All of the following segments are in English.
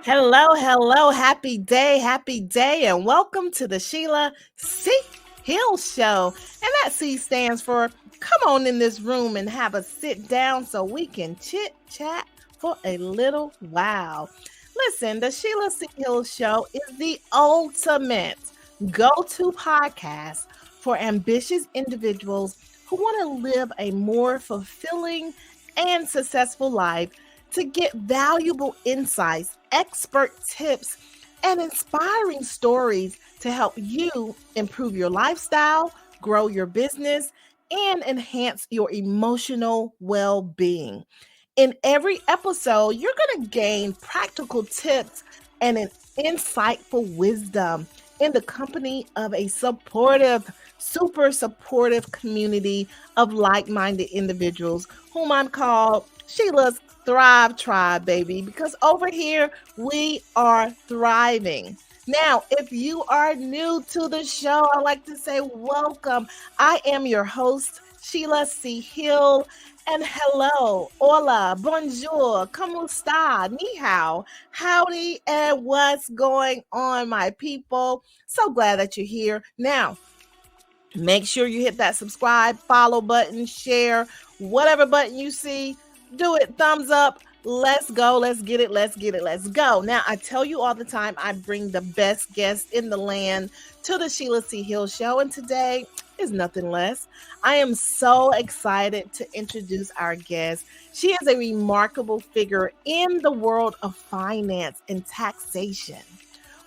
Hello, happy day, and welcome to the Sheila C Hill Show. And that C stands for come on in this room and have a sit down so we can chit chat for a little while. Listen, the Sheila C Hill Show is the ultimate go to podcast for ambitious individuals who want to live a more fulfilling and successful life to get valuable insights, expert tips, and inspiring stories to help you improve your lifestyle, grow your business, and enhance your emotional well being. In every episode, you're going to gain practical tips and an insightful wisdom in the company of a supportive, super supportive community of like minded individuals, whom I'm called Sheila's Thrive Tribe, baby, because over here we are thriving. Now, if you are new to the show, I like to say welcome. I am your host, Sheila C. Hill. And hello, hola, bonjour, como está, ni hao, howdy, and what's going on, my people? So glad that you're here. Now, make sure you hit that subscribe, follow button, share, whatever button you see, do it, thumbs up. Let's go. Let's get it. Let's go. Now, I tell you all the time, I bring the best guests in the land to the Sheila C. Hill Show. And today is nothing less. I am so excited to introduce our guest. She is a remarkable figure in the world of finance and taxation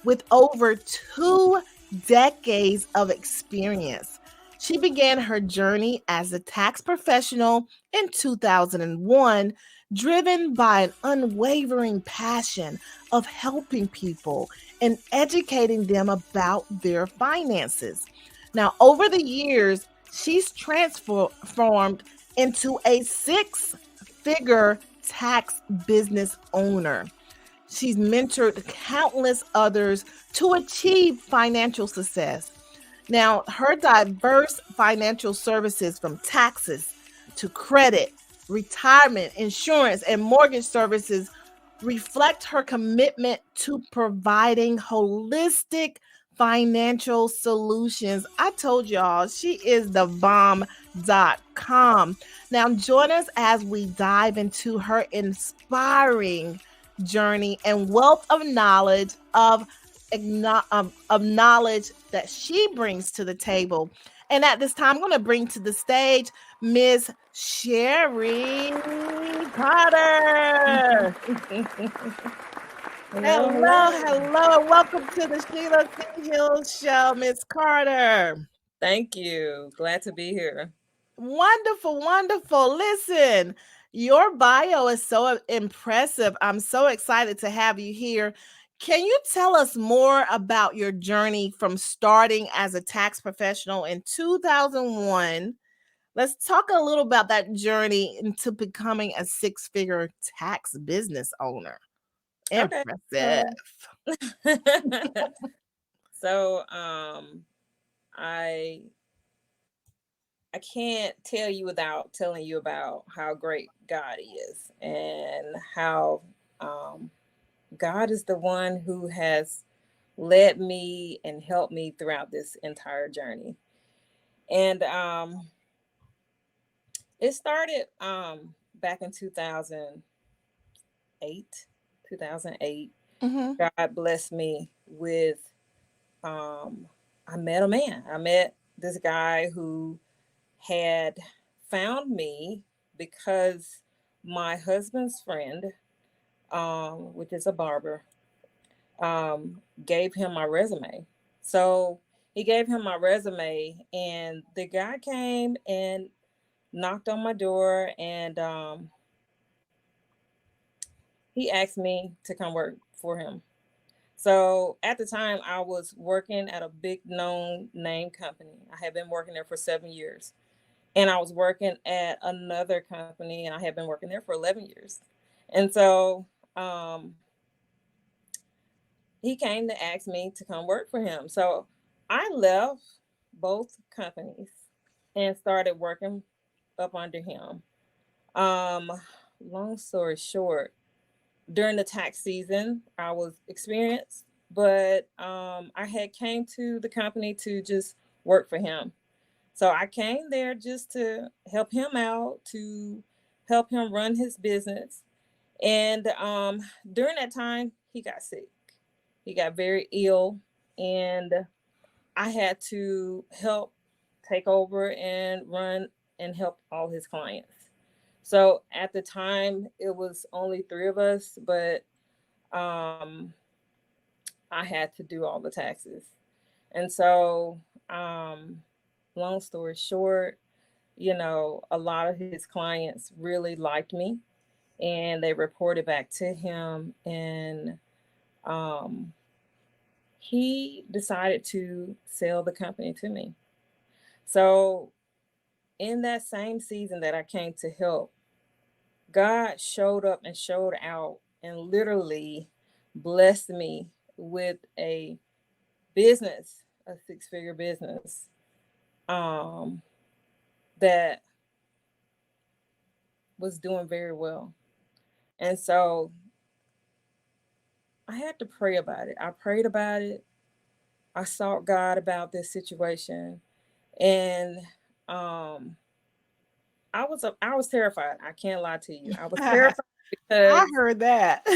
with over 2 decades of experience. She began her journey as a tax professional in 2001, driven by an unwavering passion of helping people and educating them about their finances. Now, over the years, she's transformed into a six-figure tax business owner. She's mentored countless others to achieve financial success. Now, her diverse financial services from taxes to credit, retirement, insurance, and mortgage services reflect her commitment to providing holistic financial solutions. I told y'all she is the bomb.com. Now, join us as we dive into her inspiring journey and wealth of knowledge that she brings to the table. And at this time, I'm going to bring to the stage Miss Sherry Carter. Hello. Welcome to the Sheila C. Hill Show, Miss Carter. Thank you. Glad to be here. Wonderful. Listen, your bio is so impressive. I'm so excited to have you here. Can you tell us more about your journey from starting as a tax professional in 2001? Let's talk a little about that journey into becoming a six-figure tax business owner. Okay. Impressive. So I can't tell you without telling you about how great God is and how God is the one who has led me and helped me throughout this entire journey. And it started back in 2008. Mm-hmm. God blessed me with I met a man. I met this guy who had found me because my husband's friend, which is a barber, gave him my resume. So he gave him my resume, and the guy came and knocked on my door, and he asked me to come work for him. So at the time, I was working at a big known name company. I had been working there for 7 years. And I was working at another company, and I had been working there for 11 years. And so he came to ask me to come work for him. So I left both companies and started working up under him. Um, Long story short, during the tax season, I was experienced, but I had came to the company to just work for him. So I came there just to help him out, to help him run his business. And during that time, he got sick. He got very ill, and I had to help take over and run and help all his clients. So at the time, it was only three of us, but um, I had to do all the taxes. And so, long story short, a lot of his clients really liked me, and they reported back to him, and um, he decided to sell the company to me. So, in that same season that I came to help, God showed up and showed out and literally blessed me with a business, a six-figure business, um, that was doing very well. And so I had to pray about it. I prayed about it. I sought God about this situation, and um, I was terrified. I can't lie to you. I was terrified I because heard that.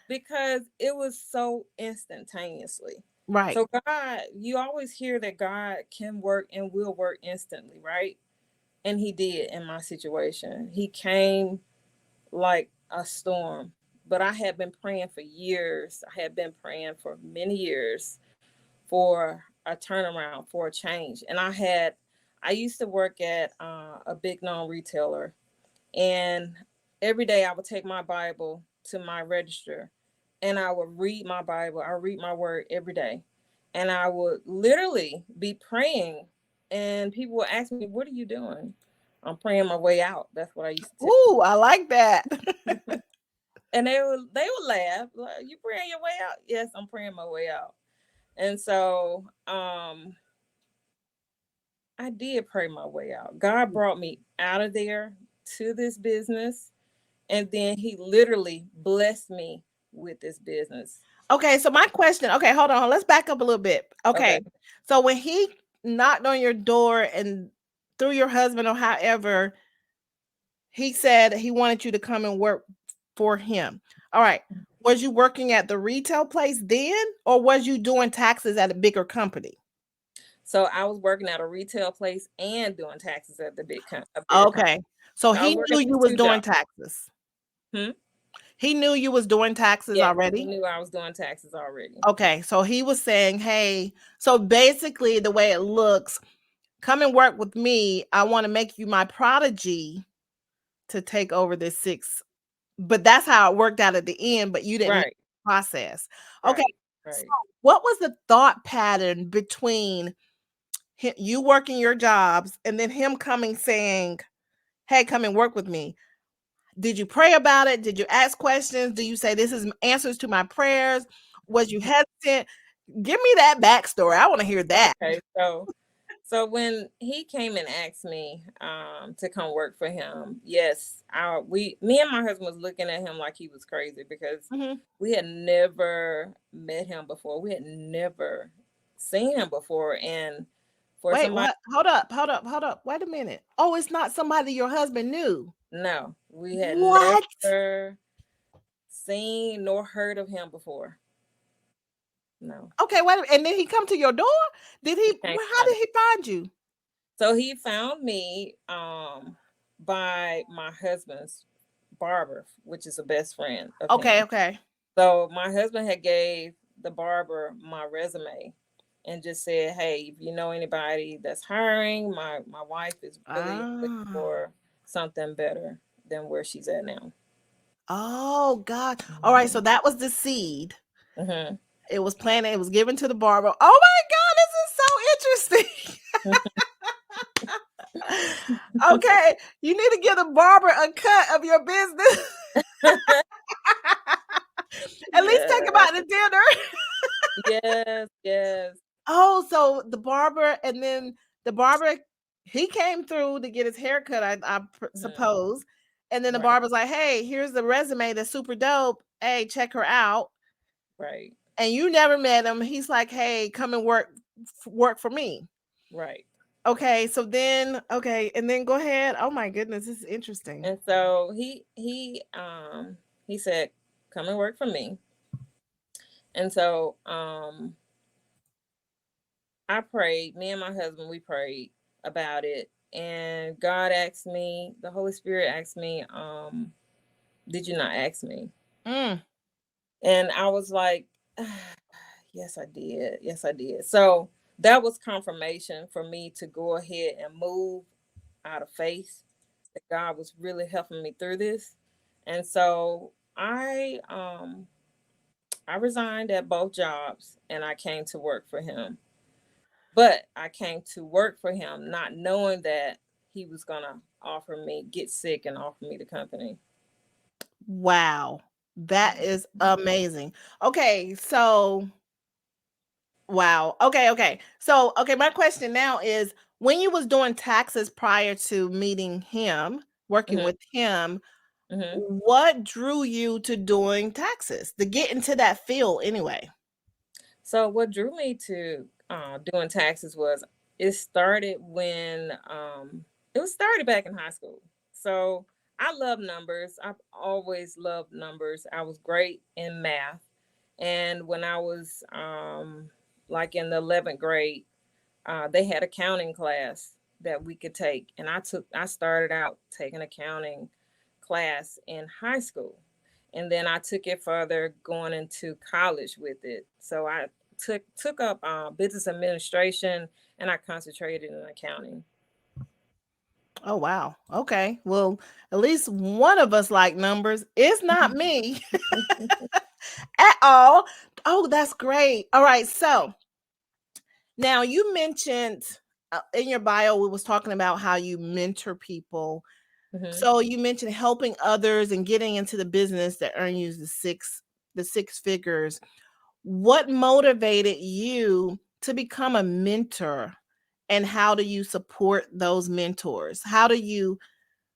because it was so instantaneously. Right. So God, you always hear that God can work and will work instantly, right? And he did in my situation. He came like a storm. But I had been praying for years. I had been praying for many years for a turnaround, for a change. And I used to work at a big known retailer, and every day I would take my Bible to my register, and I would read my Bible. I read my word every day. And I would literally be praying, and people would ask me, "What are you doing?" I'm praying my way out. That's what I used to Ooh, I like that. tell. And they would laugh. Like, you praying your way out? Yes, I'm praying my way out. And so I did pray my way out. God brought me out of there to this business, and then he literally blessed me with this business. Okay, so my question, okay, hold on. Let's back up a little bit. Okay. Okay. So when he knocked on your door and through your husband or however, he said he wanted you to come and work for him. All right. Was you working at the retail place then, or was you doing taxes at a bigger company? So I was working at a retail place and doing taxes at a bigger company. Okay. So So I he was knew working you was two doing jobs. taxes. Hmm? He knew you was doing taxes Yes, he already. knew I was doing taxes already. Okay. So he was saying, hey, so basically the way it looks, come and work with me. I want to make you my prodigy to take over this six. But that's how it worked out at the end, but you didn't know Right, the process. Okay. right, So right. what was the thought pattern between you working your jobs and then him coming saying, hey, come and work with me? Did you pray about it? Did you ask questions? Do you say this is answers to my prayers? Was you hesitant? Give me that backstory. I want to hear that. Okay, so when he came and asked me to come work for him, yes, me and my husband was looking at him like he was crazy because Mhm. we had never met him before. We had never seen him before, and for Wait, somebody, what? Hold up, hold up, hold up. Wait a minute. Oh, it's not somebody your husband knew. no, we had What? never seen nor heard of him before. No, Okay, wait a minute. And then he come to your door? Did he he came to how my door. did he find you? So he found me by my husband's barber, which is a best friend of Okay, him. okay. So my husband had gave the barber my resume and just said, "Hey, if you know anybody that's hiring, my wife is really looking Ah. for something better than where she's at now." Oh God. All right, so Hmm. that was the seed. Hmm. It was planted, it was given to the barber. Oh my God, this is so interesting. Okay, you need to give the barber a cut of your business. At least take him Yeah. out to dinner. Yes. Yes. Oh, so the barber, and then the barber, he came through to get his hair cut, I Hmm. suppose. And then the Right. barber's like, hey, here's the resume that's super dope. Hey, check her out. Right. And you never met him. He's like, hey, come and work for me. Right. Okay, so then and then go ahead. Oh my goodness, this is interesting. And so he said, come and work for me. And so I prayed, me and my husband, we prayed about it. And God asked me, the Holy Spirit asked me, did you not ask me? Mm. And I was like, yes, I did. Yes, I did. So that was confirmation for me to go ahead and move out of faith, that God was really helping me through this. And so I resigned at both jobs and I came to work for him. But I came to work for him not knowing that he was going to offer me, get sick and offer me the company. Wow. That is amazing. Okay, so wow. Okay. So, okay, my question now is when you was doing taxes prior to meeting him, working Hmm. with him, Hmm. what drew you to doing taxes? To get into that field anyway? So what drew me to doing taxes was it started when it was started back in high school. So I love numbers. I've always loved numbers. I was great in math. And when I was like in the 11th grade, they had accounting class that we could take. And I started out taking accounting class in high school. And then I took it further going into college with it. So I took up business administration and I concentrated in accounting. Oh wow. Okay. Well, at least one of us like numbers. It's not me at all. Oh, that's great. All right. So, now you mentioned in your bio we was talking about how you mentor people. Hmm. So you mentioned helping others and getting into the business that earn you the six figures. What motivated you to become a mentor, and how do you support those mentors? How do you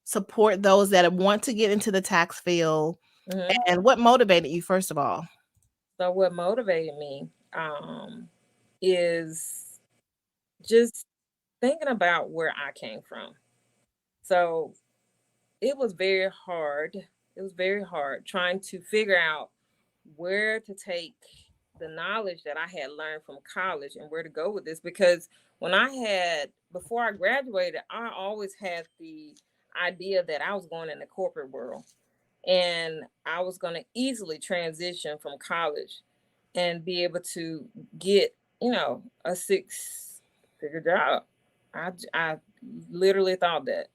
support those that want to get into the tax field? Hmm. And what motivated you first of all? So what motivated me is just thinking about where I came from. So it was very hard. It was very hard trying to figure out where to take the knowledge that I had learned from college and where to go with this. Because before I graduated, I always had the idea that I was going in the corporate world and I was going to easily transition from college and be able to get, a six-figure job. I literally thought that.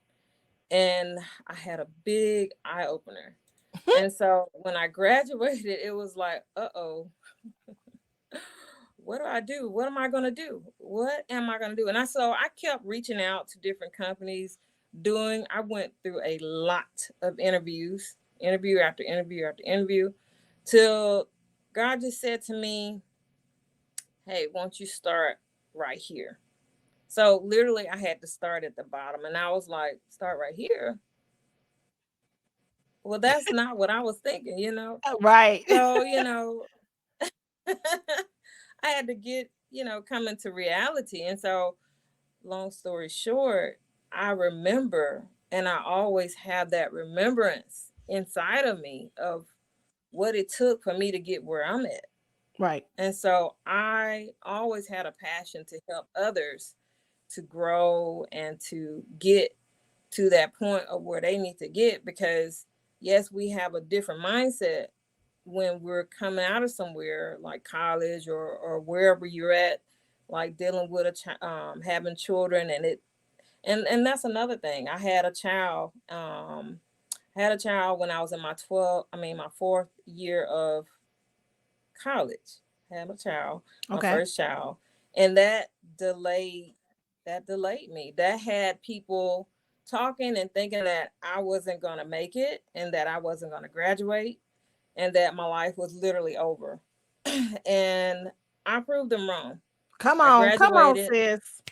And I had a big eye opener. And so when I graduated, it was like, uh-oh, what do I do? What am I going to do? What am I going to do? I kept reaching out to different companies I went through a lot of interviews, interview after interview after interview, till God just said to me, hey, won't you start right here? So literally I had to start at the bottom and I was like, start right here. Well, that's not what I was thinking. Right. So, I had to come into reality. And so, long story short, I remember, and I always have that remembrance inside of me of what it took for me to get where I'm at. Right. And so, I always had a passion to help others to grow and to get to that point of where they need to get, because yes, we have a different mindset when we're coming out of somewhere like college or wherever you're at, like dealing with having children. And that's another thing. I had a child when I was in my fourth year of college. Had a child, my Okay. first child, and delayed that delayed me. That had people talking and thinking that I wasn't going to make it and that I wasn't going to graduate and that my life was literally over. And I proved them wrong. I Come on, graduated. sis.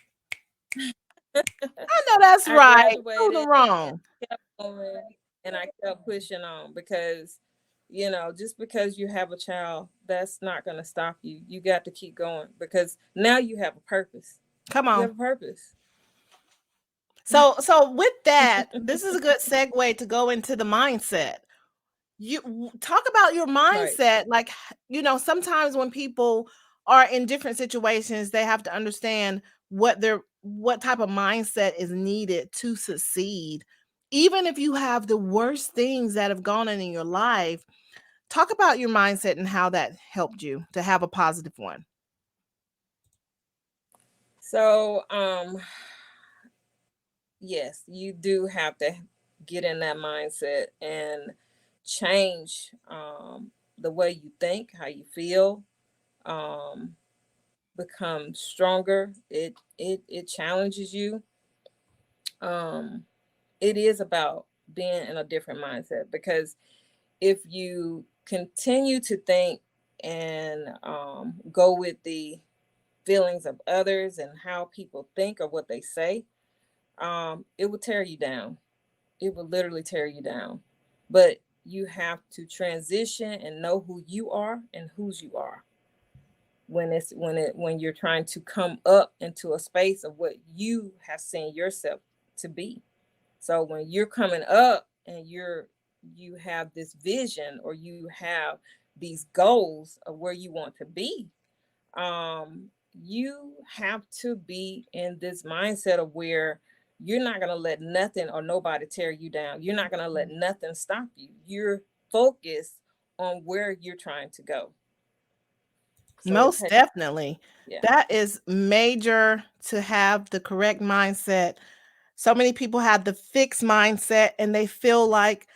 I know that's I right. Prove them graduated and wrong. kept going. And I kept pushing on because, just because you have a child, that's not going to stop you. You got to keep going because now you have a purpose. Come You on. have a purpose. So with that, this is a good segue to go into the mindset. You talk about your Right. mindset. Like, sometimes when people are in different situations, they have to understand what type of mindset is needed to succeed. Even if you have the worst things that have gone on in your life, talk about your mindset and how that helped you to have a positive one. So, yes, you do have to get in that mindset and change the way you think, how you feel, um, become stronger. It challenges you. Um, it is about being in a different mindset because if you continue to think and go with the feelings of others and how people think or what they say, it will tear you down. It will literally tear you down. But you have to transition and know who you are and whose you are when you're trying to come up into a space of what you have seen yourself to be. So when you're coming up and you have this vision or you have these goals of where you want to be, you have to be in this mindset of where you're not going to let nothing or nobody tear you down. You're not going to let nothing stop you. You're focused on where you're trying to go. So it Most takes, definitely. yeah, That is major to have the correct mindset. So many people have the fixed mindset and they feel like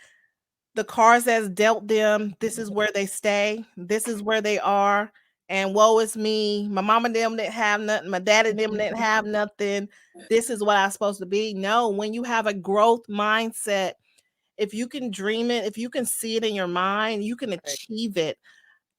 the cards that's dealt them, this is mhm, where they stay, this is where they are, and woe is me. My mama and them didn't have nothing, my daddy and them didn't have nothing. This is what I'm supposed to be. No, when you have a growth mindset, if you can dream it, if you can see it in your mind, you can right, achieve it.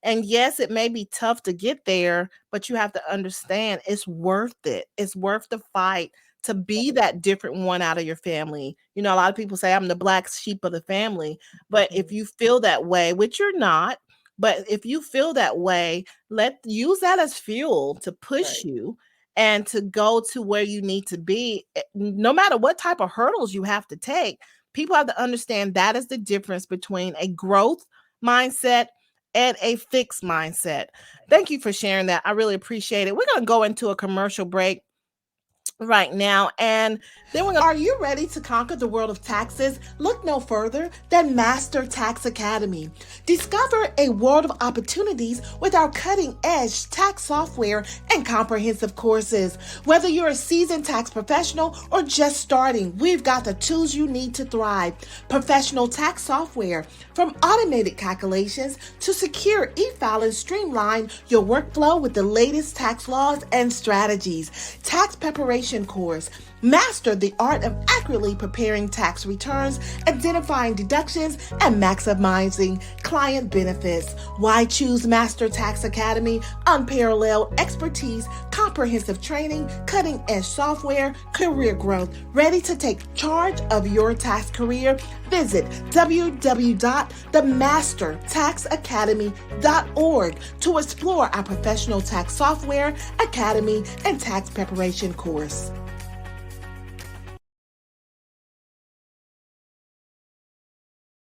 And yes, it may be tough to get there, but you have to understand it's worth it. It's worth the fight to be right, that different one out of your family. A lot of people say I'm the black sheep of the family, but if mhm, you feel that way, which you're not, but if you feel that way, let use that as fuel to push right, you and to go to where you need to be. No matter what type of hurdles you have to take, people have to understand that is the difference between a growth mindset and a fixed mindset. Thank you for sharing that. I really appreciate it. We're going to go into a commercial break right now. And then we're going to. Are you ready to conquer the world of taxes? Look no further than Master Tax Academy. Discover a world of opportunities with our cutting edge tax software and comprehensive courses. Whether you're a seasoned tax professional or just starting, we've got the tools you need to thrive. Professional tax software, from automated calculations to secure e-filing, streamline your workflow with the latest tax laws and strategies. Tax preparation course. Master the art of accurately preparing tax returns, identifying deductions, and maximizing client benefits. Why choose Master Tax Academy? Unparalleled expertise, comprehensive training, cutting edge software, career growth. Ready to take charge of your tax career? Visit www.themastertaxacademy.org to explore our professional tax software, academy, and tax preparation course.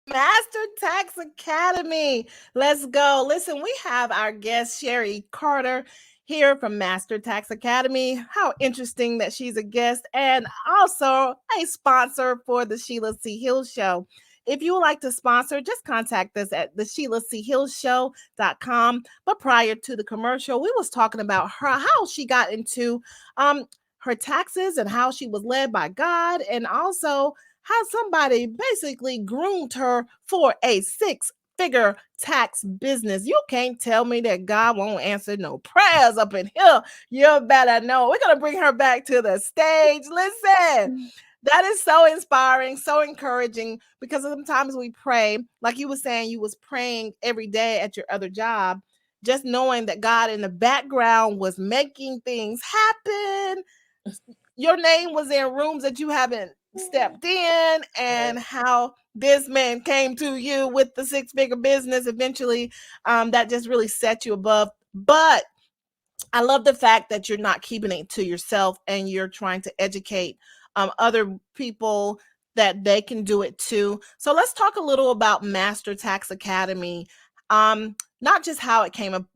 Master Tax Academy. Let's go. Listen, we have our guest, Sherry Carter, here from Master Tax Academy. How interesting that she's a guest and also a sponsor for the Sheila C Hill Show. If you would like to sponsor, just contact us at the Sheila C Hill Show.com. But prior to the commercial, we was talking about how she got into her taxes and how she was led by God, and also how somebody basically groomed her for a six-figure tax business. You can't tell me that God won't answer no prayers up in here. You better know. We're going to bring her back to the stage. Listen, that is so inspiring, so encouraging, because sometimes we pray, like you were saying, you was praying every day at your other job, just knowing that God in the background was making things happen. Your name was in rooms that you haven't stepped in and how this man came to you with the six-figure business eventually. That just really set you above. But I love the fact that you're not keeping it to yourself and you're trying to educate other people that they can do it too. So let's talk a little about Master Tax Academy. Not just how it came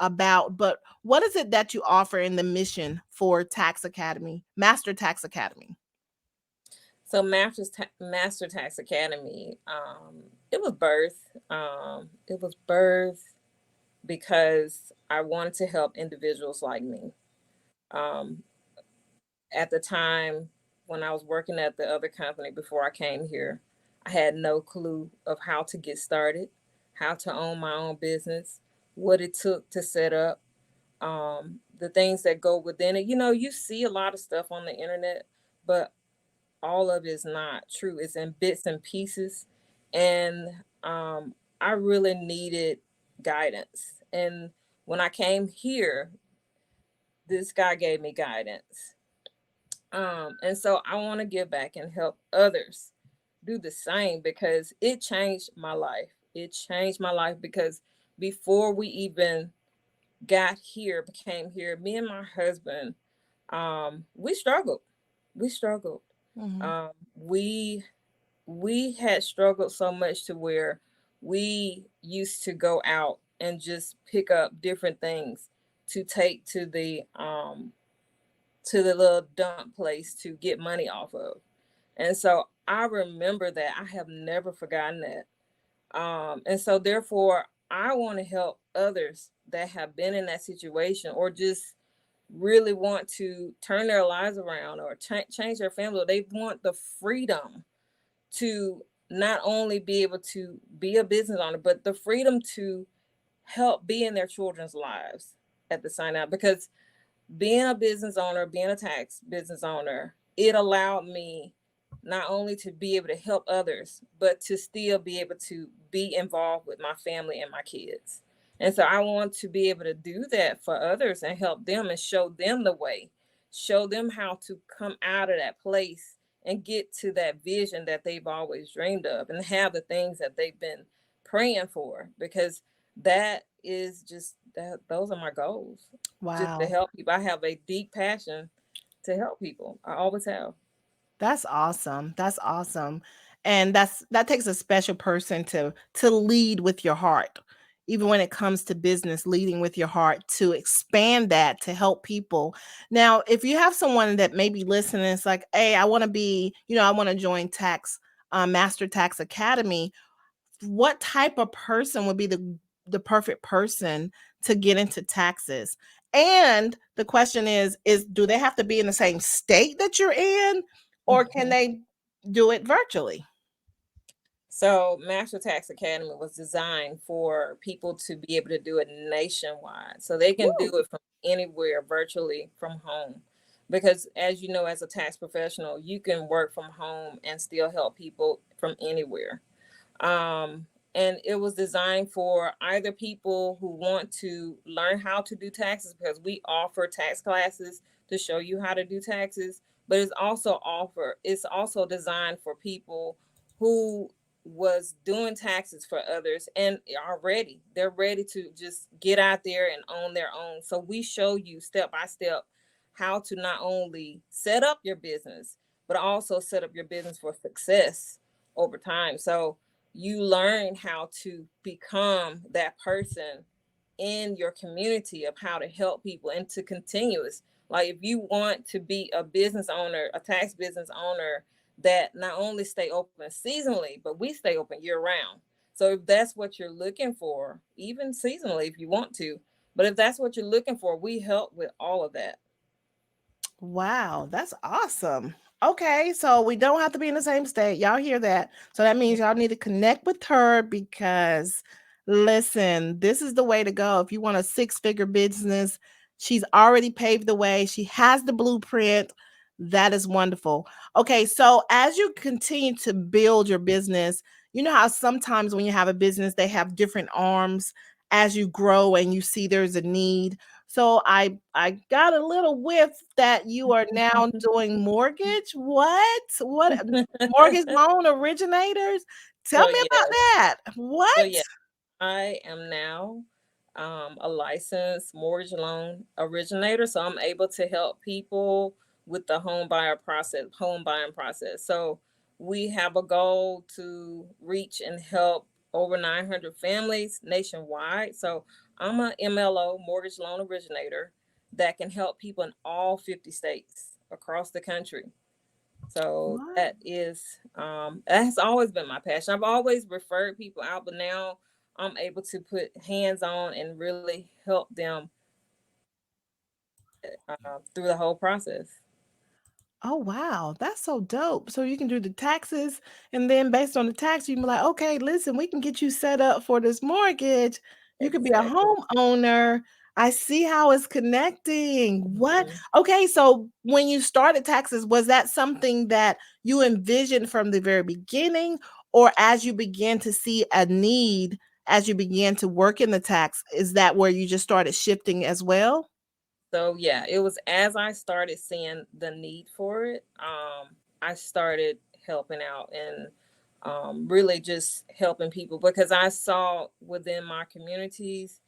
about, but what is it that you offer in the mission for Tax Academy, Master Tax Academy? So Master Tax Academy, it was birth. It was birth because I wanted to help individuals like me. Um, at the time when I was working at the other company before I came here, I had no clue of how to get started, how to own my own business, what it took to set up, the things that go within it. You know, you see a lot of stuff on the internet, but all of it is not true. It's in bits and pieces. And I really needed guidance. And when I came here, this guy gave me guidance. And so I want to give back and help others do the same because it changed my life. It changed my life because before we even got here, became here, me and my husband, we struggled. We struggled. Mm-hmm. We had struggled so much to where we used to go out and just pick up different things to take to the little dump place to get money off of. And so I remember that. I have never forgotten that. And so therefore I want to help others that have been in that situation or just really want to turn their lives around or change their family. They want the freedom to not only be able to be a business owner, but the freedom to help be in their children's lives at the same time. Because being a business owner, being a tax business owner, it allowed me not only to be able to help others, but to still be able to be involved with my family and my kids. And so I want to be able to do that for others and help them and show them the way, show them how to come out of that place and get to that vision that they've always dreamed of and have the things that they've been praying for, because that is just that those are my goals, just to Wow. help people. I have a deep passion to help people. I always have. That's awesome. That's awesome. And that takes a special person to lead with your heart. Even when it comes to business, leading with your heart to expand that to help people. Now, if you have someone that may be listening, it's like, hey, I want to be, I want to join Master Tax Academy. What type of person would be the perfect person to get into taxes? And the question is do they have to be in the same state that you're in, or can Mhm. they do it virtually? So, Master Tax Academy was designed for people to be able to do it nationwide. So they can do Woo. it from anywhere virtually from home. Because, as you know, as a tax professional, you can work from home and still help people from anywhere. Um, and it was designed for either people who want to learn how to do taxes, because we offer tax classes to show you how to do taxes, but it's also designed for people who was doing taxes for others and are ready. They're ready to just get out there and own their own. So we show you step by step how to not only set up your business, but also set up your business for success over time. So you learn how to become that person in your community of how to help people and to continuous. Like if you want to be a business owner, a tax business owner that not only stay open seasonally, but we stay open year round. So if that's what you're looking for, even seasonally if you want to, but if that's what you're looking for, we help with all of that. Wow, that's awesome. Okay, so we don't have to be in the same state. Y'all hear that? So that means y'all need to connect with her because listen, this is the way to go. If you want a six-figure business, she's already paved the way. She has the blueprint. That is wonderful. Okay, so as you continue to build your business, you know how sometimes when you have a business, they have different arms as you grow and you see there's a need. So I got a little whiff that you are now doing mortgage. What mortgage loan originators? Tell So me about yes, that. so What? yeah, I am now a licensed mortgage loan originator, so I'm able to help people with the home buying process. So we have a goal to reach and help over 900 families nationwide. So I'm a MLO, mortgage loan originator, that can help people in all 50 states across the country. So What? that has always been my passion. I've always referred people out, but now I'm able to put hands on and really help them through the whole process. Oh wow, that's so dope. So you can do the taxes, and then based on the tax, you can be like, okay, listen, we can get you set up for this mortgage. You could be a Exactly. homeowner. I see how it's connecting. What? Mhm. Okay, so when you started taxes, was that something that you envisioned from the very beginning, or as you began to see a need, as you began to work in the tax, is that where you just started shifting as well? So yeah, it was as I started seeing the need for it, I started helping out and really just helping people because I saw within my communities,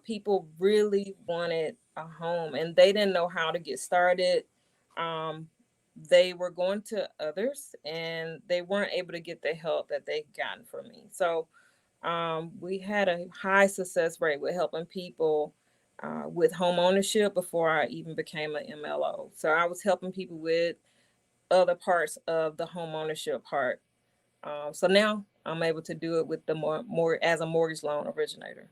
people really wanted a home and they didn't know how to get started. Um, they were going to others and they weren't able to get the help that they gotten from me. So we had a high success rate with helping people with home ownership before I even became an MLO. So I was helping people with other parts of the home ownership part. So now I'm able to do it with the more as a mortgage loan originator.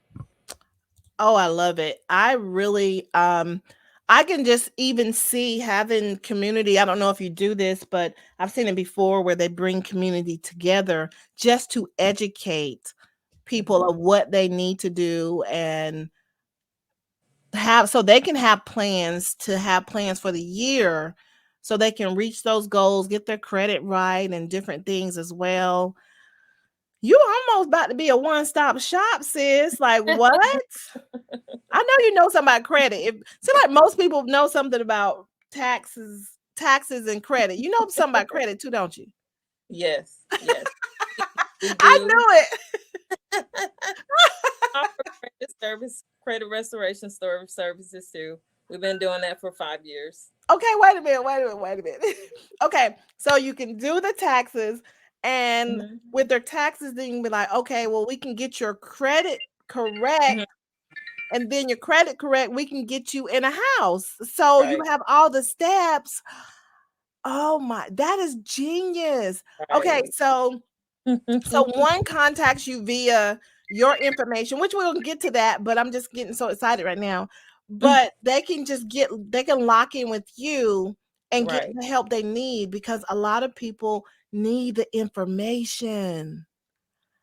Oh, I love it. I really I can just even see having community. I don't know if you do this, but I've seen it before where they bring community together just to educate people Mhm. of what they need to do and have so they can have plans for the year so they can reach those goals, get their credit right and different things as well. You almost about to be a one-stop shop, sis. Like what? I know you know something about credit. It seems like most people know something about taxes and credit. You know something about credit too, don't you? Yes, yes, we I do. knew it. Offer credit restoration services too. We've been doing that for 5 years. Okay, wait a minute. Okay, so you can do the taxes, and Mhm. with their taxes, then you can be like, okay, well, we can get your credit correct, Mhm. and then your credit correct, we can get you in a house. So you Right, have all the steps. Oh my, that is genius. Okay, right. so one contacts you via your information, which we'll get to that, but I'm just getting so excited right now. But they can lock in with you and get Right. the help they need because a lot of people need the information.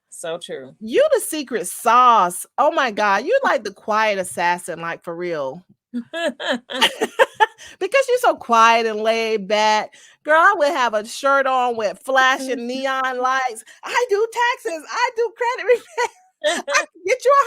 So true. You the secret sauce. Oh my God. You're like the quiet assassin, like for real. Because you're so quiet and laid back. Girl, I would have a shirt on with flashing neon lights. I do taxes. I do credit repair. I can get you a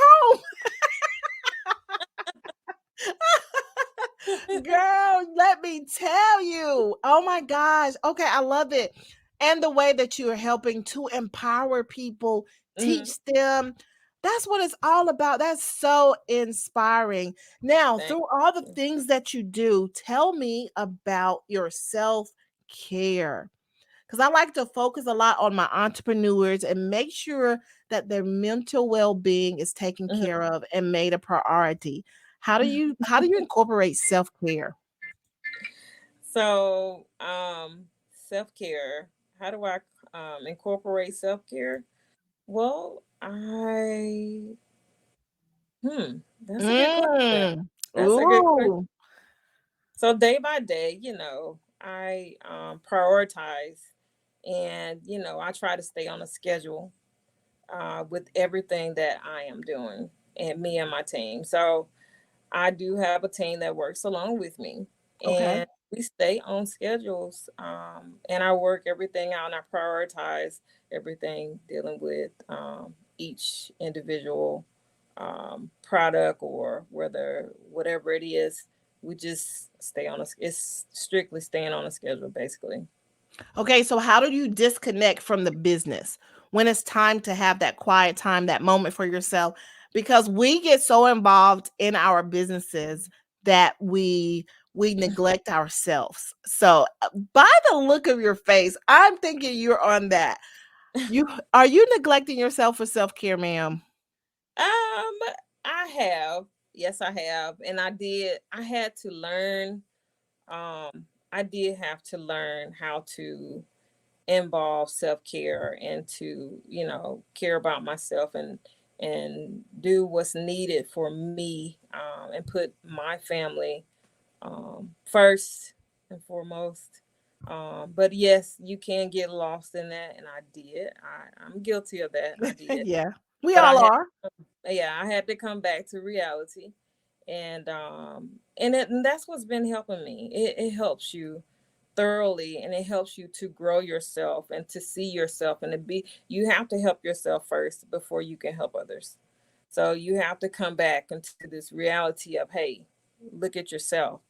home. Girl, let me tell you. Oh my gosh. Okay, I love it. And the way that you are helping to empower people, Mhm. teach them. That's what it's all about. That's so inspiring. Now, Thank through all the you. things that you do, tell me about your self care. Because I like to focus a lot on my entrepreneurs and make sure that their mental well-being is taken Mhm. care of and made a priority. How do you incorporate self-care? So, self care. How do I incorporate self care? Well, that's a good question. Mm. That's a good question. Ooh. So day by day, I prioritize, and I try to stay on a schedule with everything that I am doing, and me and my team. So I do have a team that works along with me, Okay. and we stay on schedules. And I work everything out, and I prioritize everything dealing with each individual product, or whether whatever it is, we just stay on a, it's strictly staying on a schedule basically. Okay, so how do you disconnect from the business when it's time to have that quiet time, that moment for yourself? Because we get so involved in our businesses that we neglect ourselves. So, by the look of your face, I'm thinking you're on that. You are you neglecting yourself for self-care, ma'am? I have, yes, I have, and I had to learn. I did have to learn how to involve self-care, and to, care about myself, and do what's needed for me, and put my family first and foremost. But yes, you can get lost in that, and I did. I'm guilty of that. I did, Yeah, we but all are. I had to come back to reality, and that's what's been helping me. It helps you thoroughly, and it helps you to grow yourself and to see yourself, and to be, you have to help yourself first before you can help others. So you have to come back into this reality of, hey, look at yourself,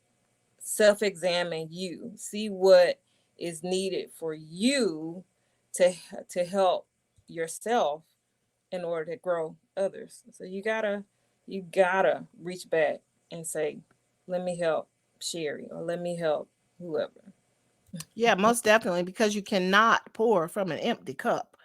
self-examine you, see what is needed for you to to help yourself in order to grow others. So you gotta reach back and say, let me help Sherry, or let me help whoever. Yeah, most definitely, because you cannot pour from an empty cup.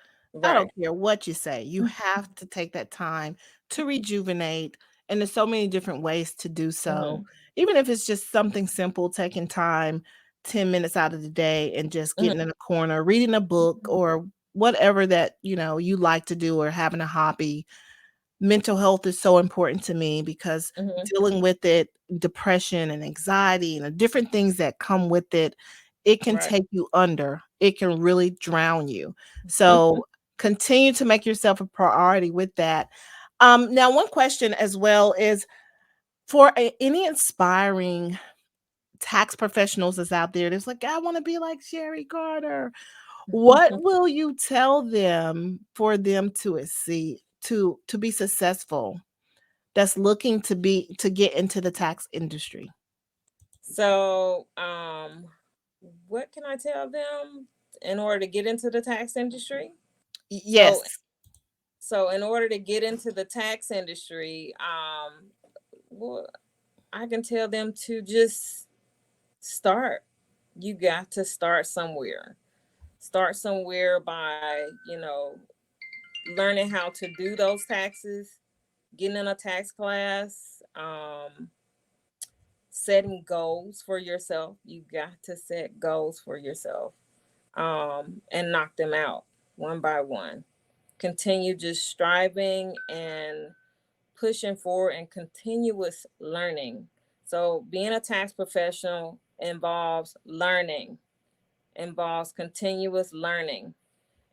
I Right. don't care what you say. You have to take that time to rejuvenate, and there's so many different ways to do so. Mm-hmm. Even if it's just something simple, taking time, 10 minutes out of the day and just getting in a corner, reading a book or whatever that, you like to do, or having a hobby. Mental health is so important to me because Mm-hmm. dealing with it, depression and anxiety and the different things that come with it, it can Right. take you under. It can really drown you. So continue to make yourself a priority with that. Now, one question as well is for any inspiring tax professionals that's out there that's like, I want to be like Sherry Carter. What will you tell them for them to see to be successful that's looking to get into the tax industry? So, what can I tell them in order to get into the tax industry? So, Yes. in order to get into the tax industry, well, I can tell them to just start. You got to start somewhere. Start somewhere by, learning how to do those taxes, getting in a tax class, setting goals for yourself. You got to set goals for yourself, and knock them out one by one. Continue just striving and pushing forward, and continuous learning. So being a tax professional involves learning, involves continuous learning.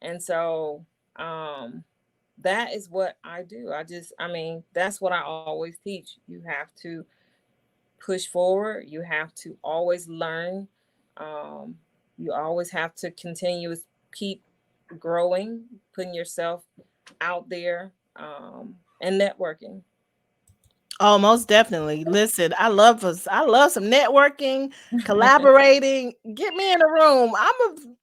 And so, that is what I do. That's what I always teach. You have to push forward. You have to always learn. Um, you always have to continue, keep growing, putting yourself out there, and networking. Oh, most definitely. Listen, I love some networking, collaborating. Get me in a room.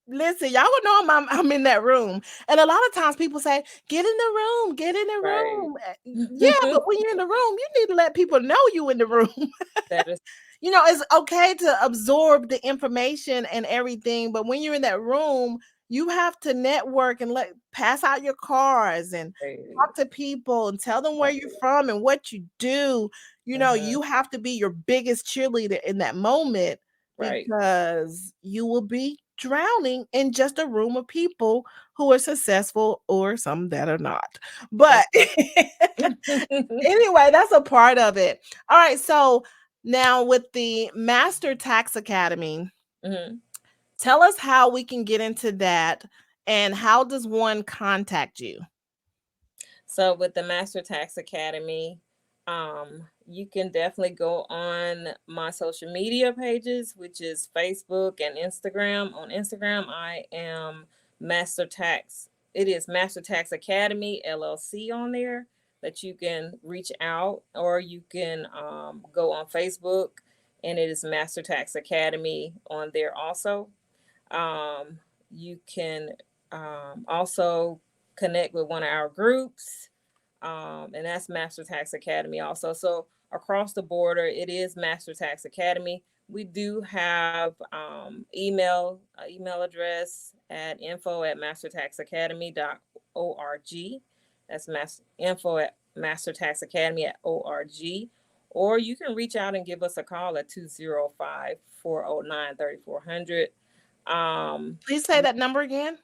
Listen, y'all would know I'm in that room. And a lot of times people say, get in the room, get in the Right. room. Yeah, but when you're in the room, you need to let people know you in the room. That is It's okay to absorb the information and everything, but when you're in that room, you have to network and pass out your cards and right. talk to people and tell them where you're from and what you do. Mm-hmm. You have to be your biggest cheerleader in that moment Right. because you will be drowning in just a room of people who are successful or some that are not. But That's right. anyway, that's a part of it. All right, so now with the Master Tax Academy, Hmm. tell us how we can get into that and how does one contact you? So with the Master Tax Academy, you can definitely go on my social media pages, which is Facebook and Instagram. On Instagram, I am Master Tax. It is Master Tax Academy LLC on there. that you can reach out, or you can go on Facebook, and it is Master Tax Academy on there also. You can also connect with one of our groups, and that's Master Tax Academy also. So across the border, it is Master Tax Academy. We do have email address at info@mastertaxacademy.org. That's info@mastertaxacademy.org. Or you can reach out and give us a call at 205-409-3400. Please say that number again.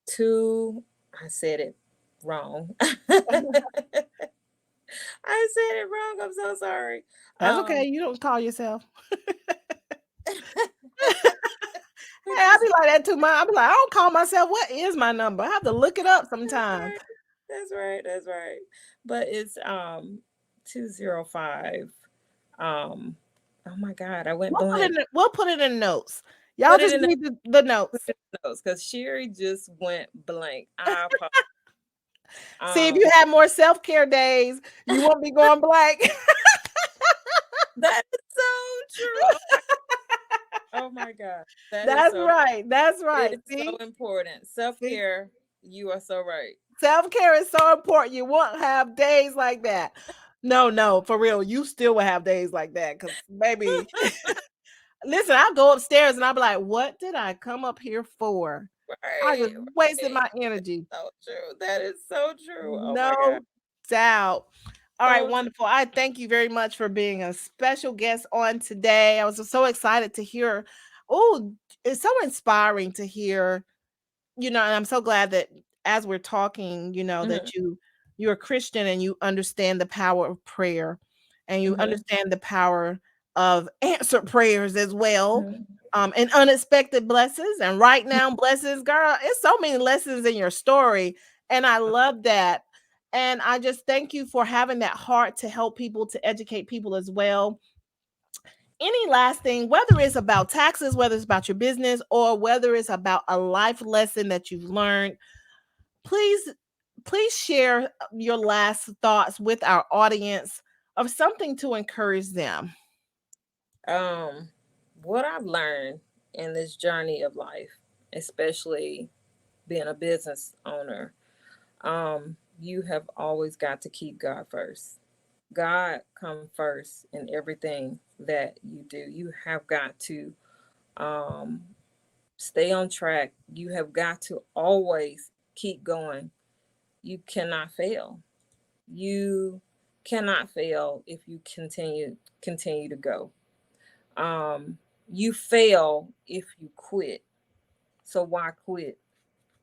I said it wrong. I said it wrong. I'm so sorry. That's okay. You don't call yourself. Hey, I be like that too. I be like, I don't call myself. What is my number? I have to look it up sometime. That's right. That's right. But it's 205. Oh my God, I went blank. We'll put it in notes. Y'all just need the notes. Because Sherry just went blank. See, if you had more self-care days, you won't be going blank. That is so true. Oh my God. That's right. That's right. It's so important. Self-care, you are so right. Self-care is so important. You won't have days like that. No, for real. You still will have days like that because, baby, listen, I'll go upstairs and I'll be like, what did I come up here for? I just wasted my energy. So true. That is so true. Oh no my God. doubt. All right, wonderful. I thank you very much for being a special guest on today. I was so excited to hear. Oh, it's so inspiring to hear, and I'm so glad that as we're talking, that you're a Christian and you understand the power of prayer and you understand the power of answered prayers as well. And unexpected blessings. And right now, blessings, girl, it's so many lessons in your story. And I love that. And I just thank you for having that heart to help people, to educate people as well. Any last thing, whether it's about taxes, whether it's about your business, or whether it's about a life lesson that you've learned, please share your last thoughts with our audience of something to encourage them. What I've learned in this journey of life, especially being a business owner, you have always got to keep God first. God come first in everything that you do. You have got to stay on track. You have got to always keep going. You cannot fail. You cannot fail if you continue to go. You fail if you quit. So why quit?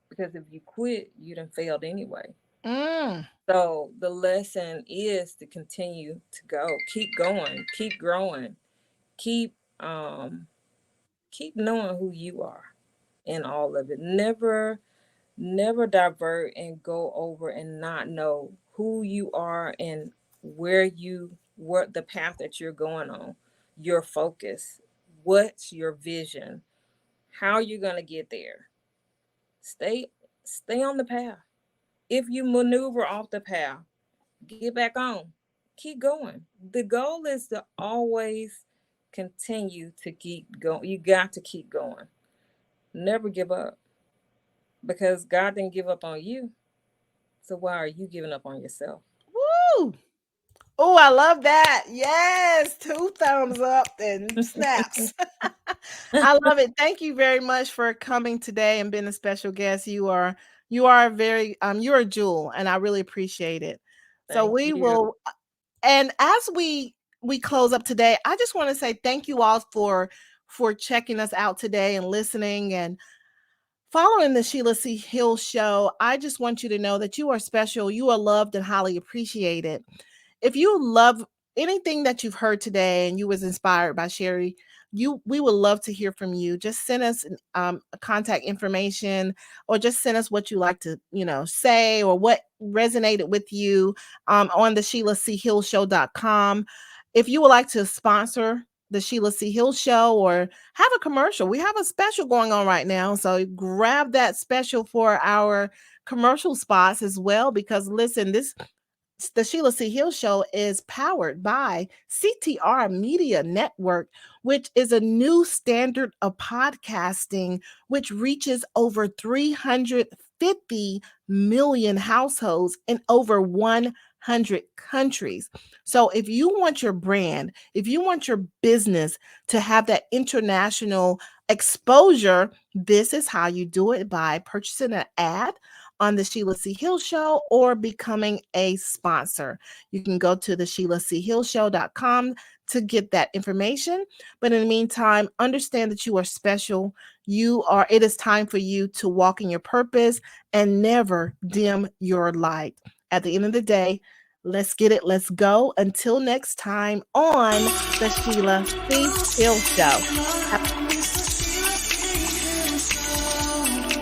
Because if you quit, you done failed anyway. So the lesson is to continue to go, keep going, keep growing, keep knowing who you are in all of it. Never divert and go over and not know who you are and what the path that you're going on, your focus, what's your vision, how you're going to get there. Stay on the path. If you maneuver off the path, get back on. Keep going. The goal is to always continue to keep going. You got to keep going. Never give up. Because God didn't give up on you. So why are you giving up on yourself? Woo! Oh, I love that. Yes, 2 thumbs up and snaps. I love it. Thank you very much for coming today and being a special guest. You are very you're a jewel, and I really appreciate it. So we will, and as we close up today, I just want to say thank you all for checking us out today and listening and following the Sheila C Hill Show. I just want you to know that you are special, you are loved and highly appreciated. If you love anything that you've heard today and you was inspired by Sherry, we would love to hear from you. Just send us contact information, or just send us what you like to say, or what resonated with you on the SheilaCHillShow.com. If you would like to sponsor the Sheila C Hill Show or have a commercial, we have a special going on right now, so grab that special for our commercial spots as well, because listen, this The Sheila C Hill Show is powered by CTR Media Network, which is a new standard of podcasting, which reaches over 350 million households in over 100 countries. So if you want your brand, if you want your business to have that international exposure, this is how you do it: by purchasing an ad on the Sheila C Hill Show or becoming a sponsor. You can go to the SheilaCHillShow.com to get that information. But in the meantime, understand that you are special. It is time for you to walk in your purpose and never dim your light. At the end of the day, let's get it. Let's go. Until next time on the Sheila C Hill Show.